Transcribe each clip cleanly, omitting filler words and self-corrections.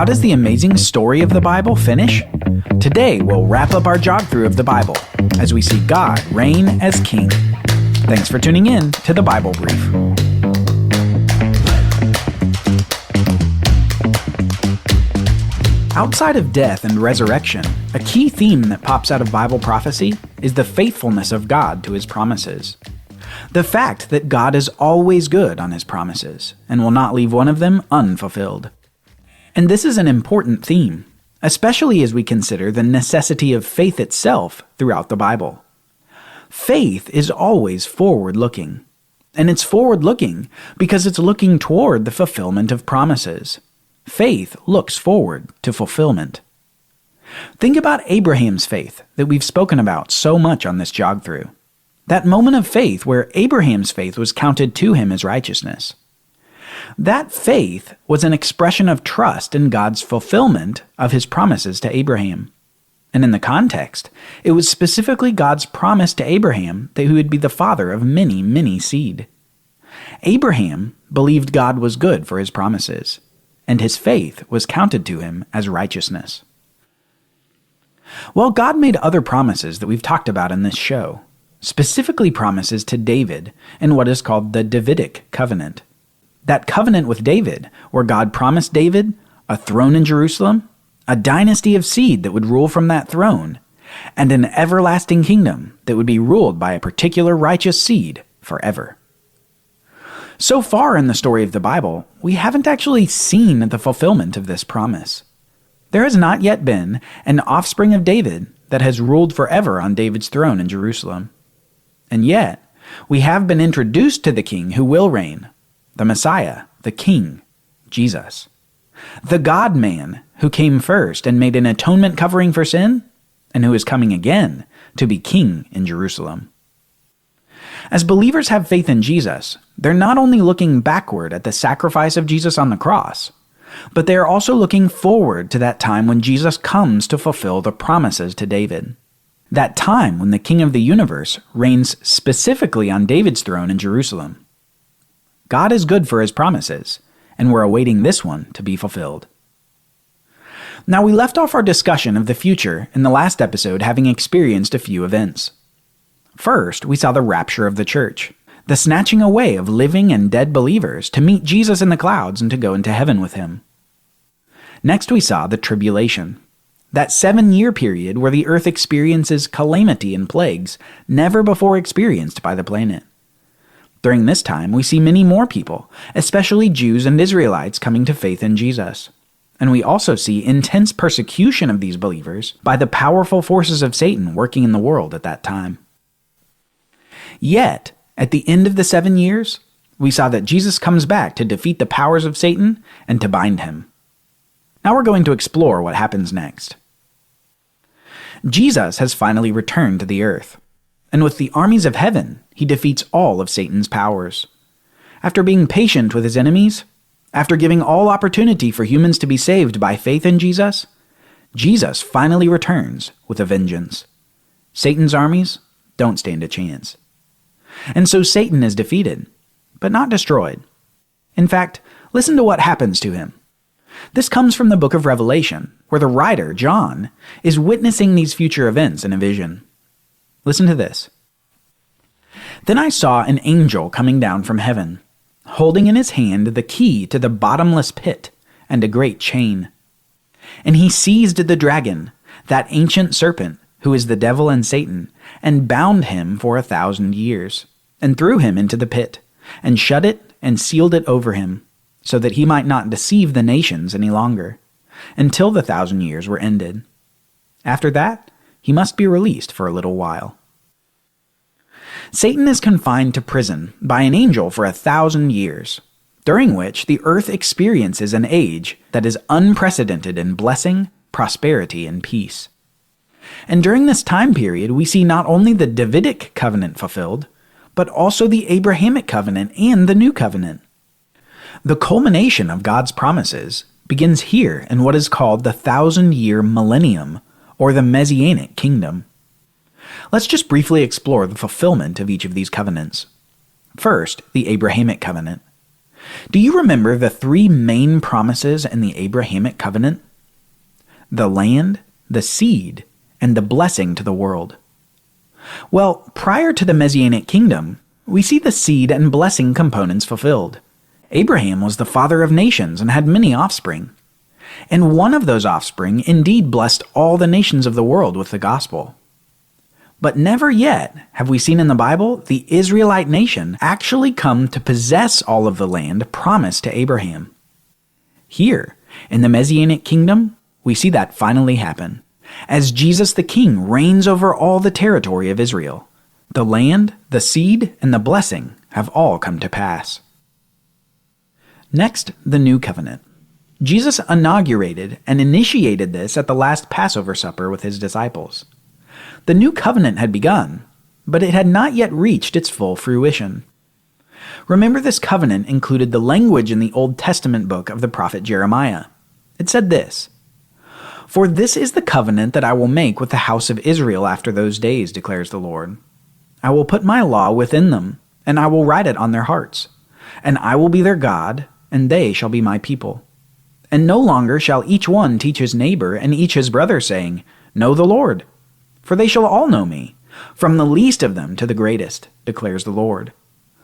does the amazing story of the Bible finish? Today, we'll wrap up our jog through of the Bible as we see God reign as King. Thanks for tuning in to the Bible Brief. Outside of death and resurrection, a key theme that pops out of Bible prophecy is the faithfulness of God to His promises. The fact that God is always good on His promises and will not leave one of them unfulfilled. And this is an important theme, especially as we consider the necessity of faith itself throughout the Bible. Faith is always forward-looking, and it's forward-looking because it's looking toward the fulfillment of promises. Faith looks forward to fulfillment. Think about Abraham's faith that we've spoken about so much on this jog through. That moment of faith where Abraham's faith was counted to him as righteousness. That faith was an expression of trust in God's fulfillment of His promises to Abraham. And in the context, it was specifically God's promise to Abraham that he would be the father of many, many seed. Abraham believed God was good for His promises, and his faith was counted to him as righteousness. Well, God made other promises that we've talked about in this show, specifically promises to David in what is called the Davidic covenant. That covenant with David, where God promised David a throne in Jerusalem, a dynasty of seed that would rule from that throne, and an everlasting kingdom that would be ruled by a particular righteous seed forever. So far in the story of the Bible, we haven't actually seen the fulfillment of this promise. There has not yet been an offspring of David that has ruled forever on David's throne in Jerusalem. And yet, we have been introduced to the King who will reign, the Messiah, the King, Jesus. The God-man who came first and made an atonement covering for sin, and who is coming again to be King in Jerusalem. As believers have faith in Jesus, they're not only looking backward at the sacrifice of Jesus on the cross, but they are also looking forward to that time when Jesus comes to fulfill the promises to David. That time when the King of the universe reigns specifically on David's throne in Jerusalem. God is good for His promises, and we're awaiting this one to be fulfilled. Now, we left off our discussion of the future in the last episode having experienced a few events. First, we saw the rapture of the church, the snatching away of living and dead believers to meet Jesus in the clouds and to go into heaven with Him. Next, we saw the tribulation, that 7-year period where the earth experiences calamity and plagues never before experienced by the planet. During this time, we see many more people, especially Jews and Israelites, coming to faith in Jesus. And we also see intense persecution of these believers by the powerful forces of Satan working in the world at that time. Yet, at the end of the 7 years, we saw that Jesus comes back to defeat the powers of Satan and to bind him. Now we're going to explore what happens next. Jesus has finally returned to the earth, and with the armies of heaven, He defeats all of Satan's powers. After being patient with His enemies, after giving all opportunity for humans to be saved by faith in Jesus, Jesus finally returns with a vengeance. Satan's armies don't stand a chance. And so Satan is defeated, but not destroyed. In fact, listen to what happens to him. This comes from the book of Revelation, where the writer, John, is witnessing these future events in a vision. Listen to this. Then I saw an angel coming down from heaven, holding in his hand the key to the bottomless pit and a great chain. And he seized the dragon, that ancient serpent, who is the devil and Satan, and bound him for 1,000 years, and threw him into the pit, and shut it and sealed it over him, so that he might not deceive the nations any longer, until the 1,000 years were ended. After that, he must be released for a little while. Satan is confined to prison by an angel for 1,000 years, during which the earth experiences an age that is unprecedented in blessing, prosperity, and peace. And during this time period, we see not only the Davidic covenant fulfilled, but also the Abrahamic covenant and the New Covenant. The culmination of God's promises begins here in what is called the 1,000-year Millennium, or the Messianic kingdom. Let's just briefly explore the fulfillment of each of these covenants. First, the Abrahamic covenant. Do you remember the three main promises in the Abrahamic covenant? The land, the seed, and the blessing to the world. Well, prior to the Messianic kingdom, we see the seed and blessing components fulfilled. Abraham was the father of nations and had many offspring. And one of those offspring indeed blessed all the nations of the world with the gospel. But never yet have we seen in the Bible the Israelite nation actually come to possess all of the land promised to Abraham. Here, in the Messianic kingdom, we see that finally happen, as Jesus the King reigns over all the territory of Israel. The land, the seed, and the blessing have all come to pass. Next, the New Covenant. Jesus inaugurated and initiated this at the last Passover supper with his disciples. The New Covenant had begun, but it had not yet reached its full fruition. Remember, this covenant included the language in the Old Testament book of the prophet Jeremiah. It said this, "For this is the covenant that I will make with the house of Israel after those days, declares the Lord. I will put my law within them, and I will write it on their hearts. And I will be their God, and they shall be my people. And no longer shall each one teach his neighbor and each his brother, saying, 'Know the Lord,' for they shall all know me, from the least of them to the greatest, declares the Lord.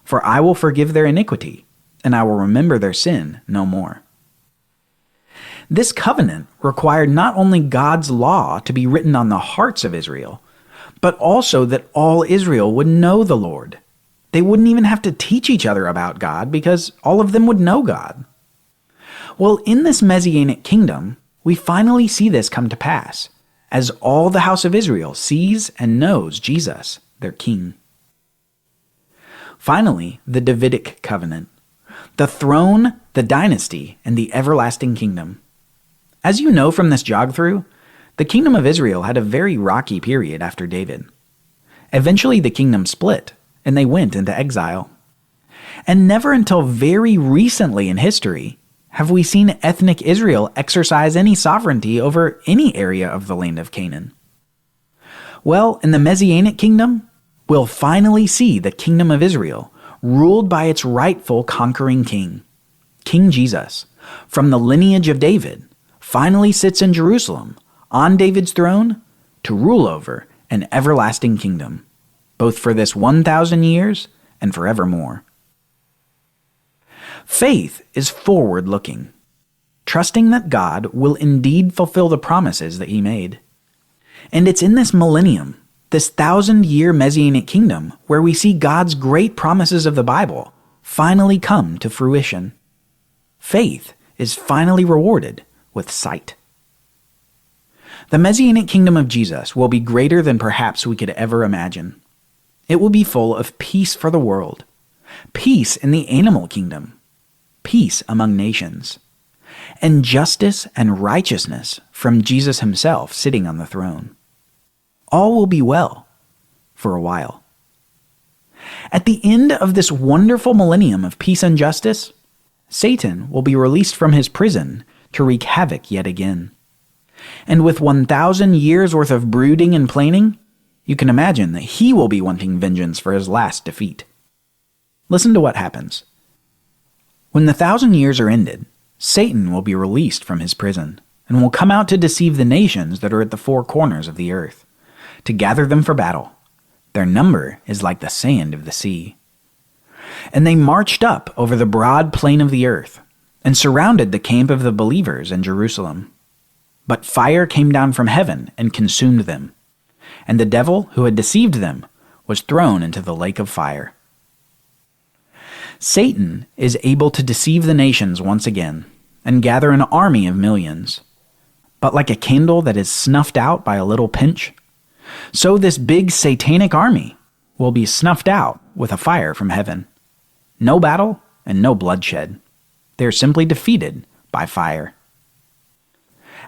For I will forgive their iniquity, and I will remember their sin no more." This covenant required not only God's law to be written on the hearts of Israel, but also that all Israel would know the Lord. They wouldn't even have to teach each other about God because all of them would know God. Well, in this Messianic kingdom, we finally see this come to pass, as all the house of Israel sees and knows Jesus, their King. Finally, the Davidic covenant, the throne, the dynasty, and the everlasting kingdom. As you know from this jog-through, the kingdom of Israel had a very rocky period after David. Eventually the kingdom split, and they went into exile. And never until very recently in history have we seen ethnic Israel exercise any sovereignty over any area of the land of Canaan. Well, in the Messianic kingdom, we'll finally see the kingdom of Israel ruled by its rightful conquering king. King Jesus, from the lineage of David, finally sits in Jerusalem, on David's throne, to rule over an everlasting kingdom, both for this 1,000 years and forevermore. Faith is forward-looking, trusting that God will indeed fulfill the promises that he made. And it's in this millennium, this 1,000-year Messianic kingdom, where we see God's great promises of the Bible finally come to fruition. Faith is finally rewarded with sight. The Messianic kingdom of Jesus will be greater than perhaps we could ever imagine. It will be full of peace for the world, peace in the animal kingdom, peace among nations, and justice and righteousness from Jesus himself sitting on the throne. All will be well for a while. At the end of this wonderful millennium of peace and justice, Satan will be released from his prison to wreak havoc yet again. And with 1,000 years worth of brooding and planning, you can imagine that he will be wanting vengeance for his last defeat. Listen to what happens. When the 1,000 years are ended, Satan will be released from his prison and will come out to deceive the nations that are at the four corners of the earth, to gather them for battle. Their number is like the sand of the sea. And they marched up over the broad plain of the earth and surrounded the camp of the believers in Jerusalem. But fire came down from heaven and consumed them, and the devil who had deceived them was thrown into the lake of fire. Satan is able to deceive the nations once again and gather an army of millions. But like a candle that is snuffed out by a little pinch, so this big satanic army will be snuffed out with a fire from heaven. No battle and no bloodshed. They are simply defeated by fire.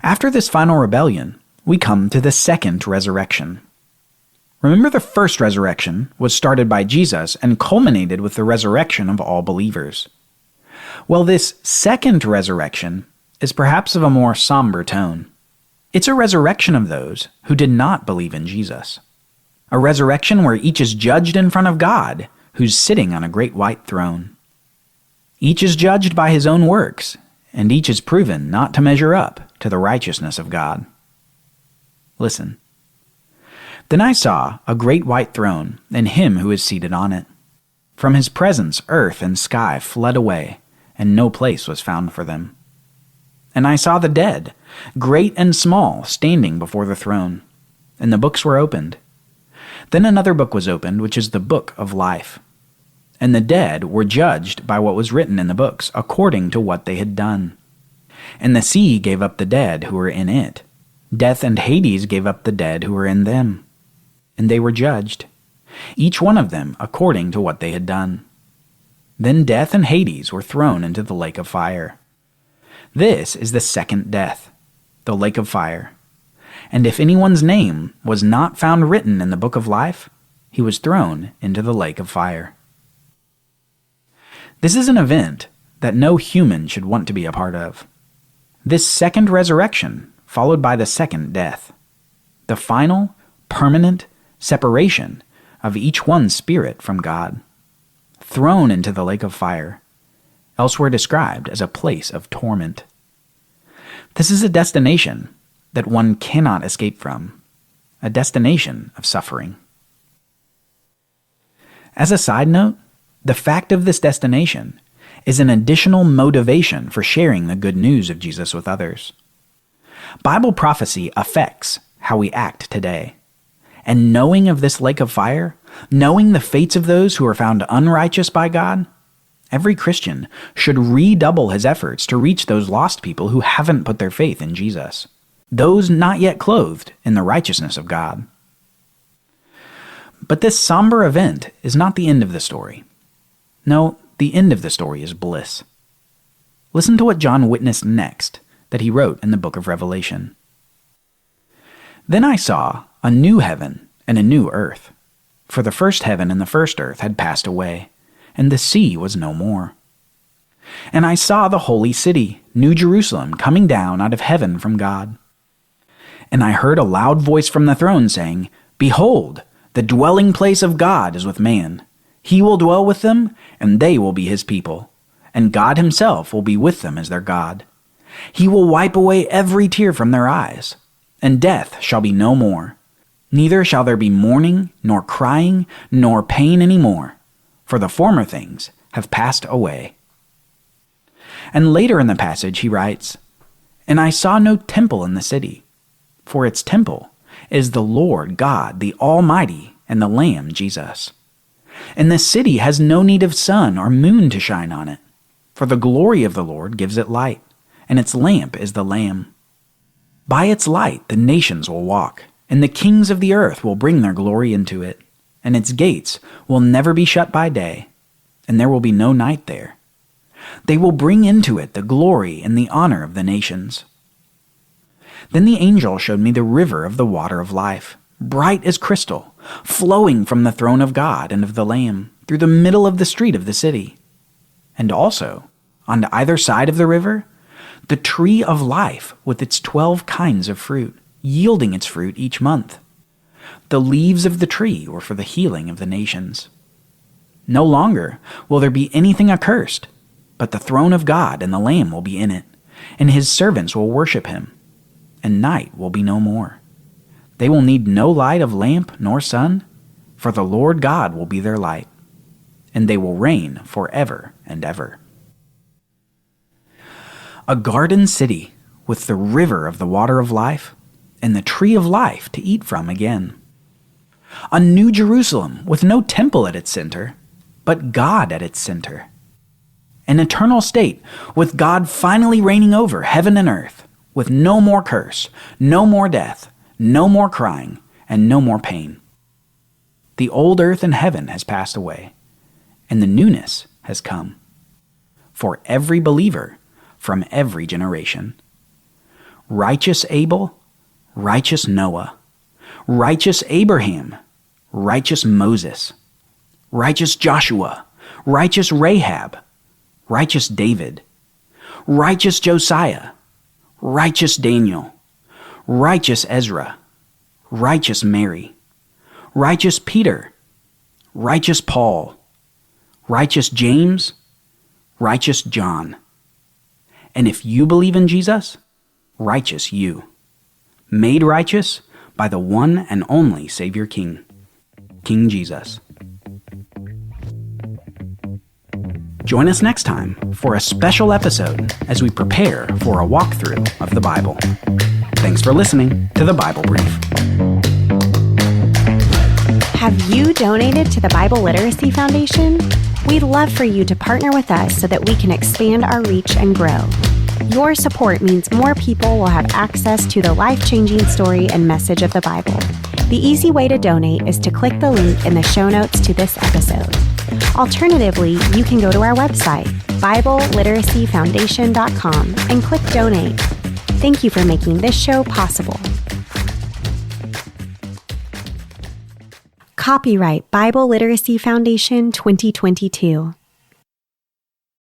After this final rebellion, we come to the second resurrection. Remember, the first resurrection was started by Jesus and culminated with the resurrection of all believers. Well, this second resurrection is perhaps of a more somber tone. It's a resurrection of those who did not believe in Jesus. A resurrection where each is judged in front of God, who's sitting on a great white throne. Each is judged by his own works, and each is proven not to measure up to the righteousness of God. Listen. Then I saw a great white throne, and him who is seated on it. From his presence earth and sky fled away, and no place was found for them. And I saw the dead, great and small, standing before the throne, and the books were opened. Then another book was opened, which is the book of life. And the dead were judged by what was written in the books, according to what they had done. And the sea gave up the dead who were in it. Death and Hades gave up the dead who were in them. And they were judged, each one of them according to what they had done. Then death and Hades were thrown into the lake of fire. This is the second death, the lake of fire. And if anyone's name was not found written in the book of life, he was thrown into the lake of fire. This is an event that no human should want to be a part of. This second resurrection, followed by the second death. The final, permanent separation of each one's spirit from God. Thrown into the lake of fire, elsewhere described as a place of torment. This is a destination that one cannot escape from, a destination of suffering. As a side note, the fact of this destination is an additional motivation for sharing the good news of Jesus with others. Bible prophecy affects how we act today. And knowing of this lake of fire, knowing the fates of those who are found unrighteous by God, every Christian should redouble his efforts to reach those lost people who haven't put their faith in Jesus, those not yet clothed in the righteousness of God. But this somber event is not the end of the story. No, the end of the story is bliss. Listen to what John witnessed next that he wrote in the book of Revelation. Then I saw a new heaven and a new earth, for the first heaven and the first earth had passed away, and the sea was no more. And I saw the holy city, New Jerusalem, coming down out of heaven from God. And I heard a loud voice from the throne saying, Behold, the dwelling place of God is with man. He will dwell with them, and they will be his people. And God himself will be with them as their God. He will wipe away every tear from their eyes, and death shall be no more. Neither shall there be mourning, nor crying, nor pain any more, for the former things have passed away. And later in the passage he writes, And I saw no temple in the city, for its temple is the Lord God, the Almighty, and the Lamb Jesus. And the city has no need of sun or moon to shine on it, for the glory of the Lord gives it light, and its lamp is the Lamb. By its light the nations will walk, and the kings of the earth will bring their glory into it, and its gates will never be shut by day, and there will be no night there. They will bring into it the glory and the honor of the nations. Then the angel showed me the river of the water of life, bright as crystal, flowing from the throne of God and of the Lamb, through the middle of the street of the city. And also, on either side of the river, the tree of life with its 12 kinds of fruit, yielding its fruit each month. The leaves of the tree were for the healing of the nations. No longer will there be anything accursed, but the throne of God and the Lamb will be in it, and his servants will worship him, and night will be no more. They will need no light of lamp nor sun, for the Lord God will be their light, and they will reign forever and ever. A garden city with the river of the water of life and the tree of life to eat from again. A new Jerusalem with no temple at its center, but God at its center. An eternal state with God finally reigning over heaven and earth, with no more curse, no more death, no more crying, and no more pain. The old earth and heaven has passed away, and the newness has come. For every believer from every generation. Righteous Abel, righteous Noah, righteous Abraham, righteous Moses, righteous Joshua, righteous Rahab, righteous David, righteous Josiah, righteous Daniel, righteous Ezra, righteous Mary, righteous Peter, righteous Paul, righteous James, righteous John. And if you believe in Jesus, righteous you. Made righteous by the one and only Savior King, King Jesus. Join us next time for a special episode as we prepare for a walkthrough of the Bible. Thanks for listening to the Bible Brief. Have you donated to the Bible Literacy Foundation? We'd love for you to partner with us so that we can expand our reach and grow. Your support means more people will have access to the life-changing story and message of the Bible. The easy way to donate is to click the link in the show notes to this episode. Alternatively, you can go to our website, BibleLiteracyFoundation.com, and click Donate. Thank you for making this show possible. Copyright Bible Literacy Foundation 2022.